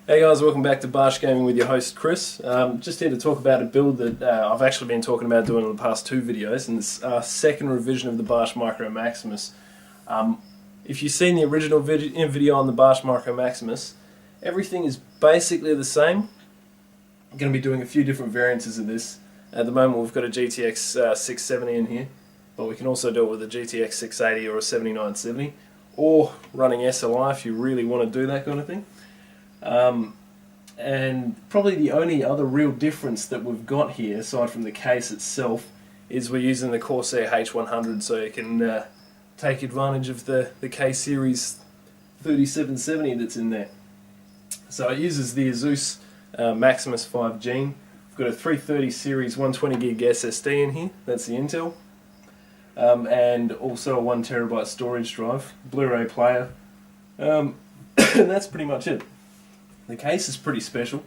Hey guys, welcome back to BarschGaming with your host Chris. Just here to talk about a build that I've actually been talking about doing in the past two videos, and it's our second revision of the Barsch Micro Maximus. If you've seen the original video on the Barsch Micro Maximus, everything is basically the same. I'm going to be doing a few different variances of this. At the moment we've got a GTX 670 in here, but we can also do it with a GTX 680 or a 7970, or running SLI if you really want to do that kind of thing. And probably the only other real difference that we've got here, aside from the case itself, is we're using the Corsair H100, so you can take advantage of the K-Series 3770 that's in there. So it uses the Asus Maximus 5 Gen. We've got a 330 series 120 gig SSD in here, that's the Intel, and also a 1TB storage drive, Blu-Ray player, and that's pretty much it. The case is pretty special.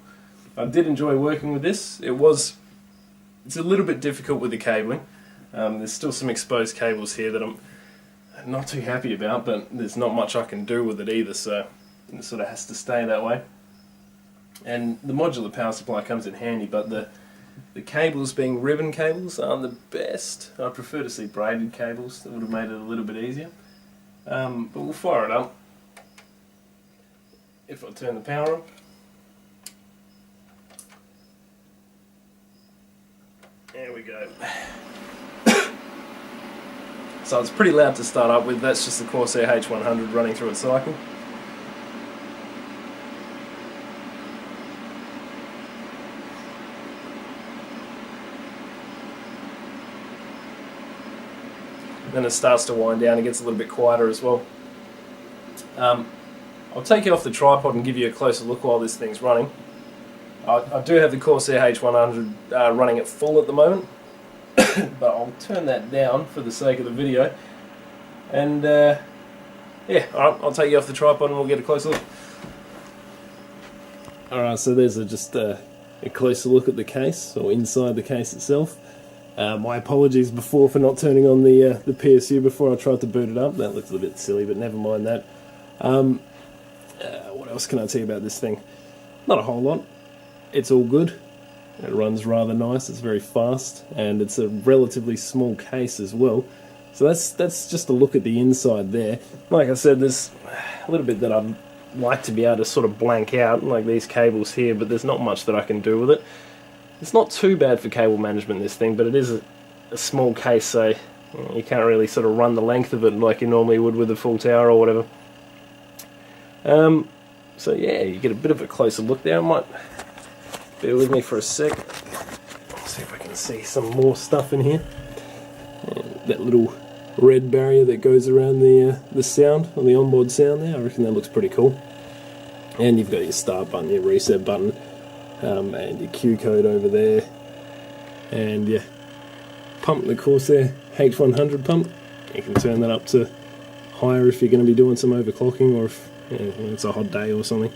I did enjoy working with this. It's a little bit difficult with the cabling. There's still some exposed cables here that I'm not too happy about, but there's not much I can do with it either, so it sort of has to stay that way. And the modular power supply comes in handy, but the cables being ribbon cables aren't the best. I prefer to see braided cables. That would have made it a little bit easier. But we'll fire it up. If I turn the power on, there we go. So it's pretty loud to start up with. That's just the Corsair H100 running through its cycle. Then it starts to wind down and gets a little bit quieter as well. I'll take you off the tripod and give you a closer look while this thing's running. I do have the Corsair H100 running at full at the moment, but I'll turn that down for the sake of the video. And yeah, alright, I'll take you off the tripod and we'll get a closer look. Alright, so there's just a closer look at the case, or inside the case itself. My apologies before for not turning on the PSU before I tried to boot it up. That looks a bit silly, but never mind that. What else can I tell you about this thing? Not a whole lot. It's all good. It runs rather nice. It's very fast, and it's a relatively small case as well. So that's just a look at the inside there. Like I said, there's a little bit that I'd like to be able to sort of blank out, like these cables here, but there's not much that I can do with it. It's not too bad for cable management, this thing, but it is a small case, so you can't really sort of run the length of it like you normally would with a full tower or whatever. So yeah, you get a bit of a closer look there. I might bear with me for a sec. Let's see if I can see some more stuff in here. That little red barrier that goes around the sound, or the onboard sound there, I reckon that looks pretty cool. And you've got your start button, your reset button, and your Q code over there. And yeah, pump, the Corsair H100 pump. You can turn that up to higher if you're going to be doing some overclocking, or if it's a hot day or something.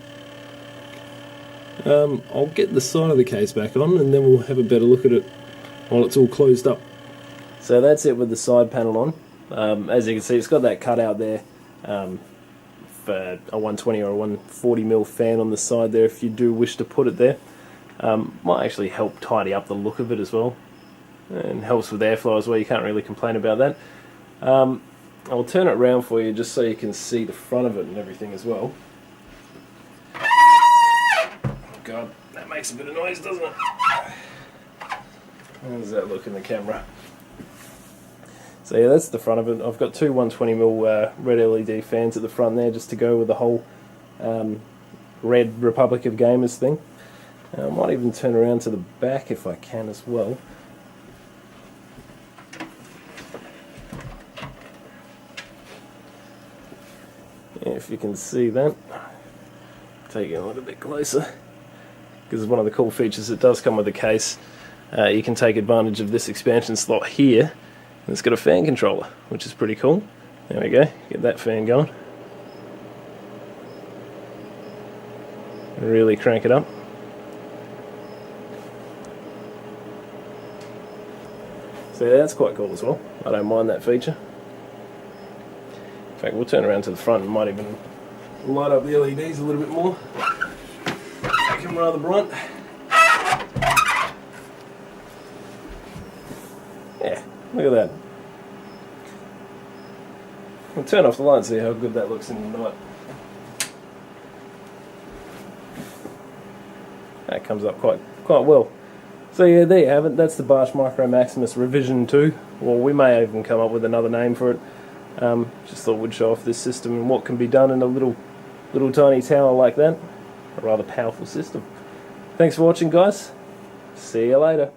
I'll get the side of the case back on and then we'll have a better look at it while it's all closed up. So that's it with the side panel on. As you can see, it's got that cutout there for a 120 or a 140mm fan on the side there if you do wish to put it there. Might actually help tidy up the look of it as well, and helps with airflow as well. You can't really complain about that. I'll turn it around for you just so you can see the front of it and everything as well. Oh God, that makes a bit of noise, doesn't it? How does that look in the camera? So yeah, that's the front of it. I've got two 120mm red LED fans at the front there just to go with the whole red Republic of Gamers thing. I might even turn around to the back if I can as well. If you can see that, take it a little bit closer, because one of the cool features that does come with the case, you can take advantage of this expansion slot here, and it's got a fan controller, which is pretty cool. There we go, get that fan going, really crank it up. So yeah, that's quite cool as well. I don't mind that feature. In fact, we'll turn around to the front and might even light up the LEDs a little bit more. become rather blunt. Yeah, look at that. I'll turn off the light and see how good that looks in the night. That comes up quite well. So yeah, there you have it. That's the Barsch Micro Maximus Revision 2. Well, we may even come up with another name for it. Just thought we'd show off this system and what can be done in a little tiny tower like that. A rather powerful system. Thanks for watching, guys. See you later.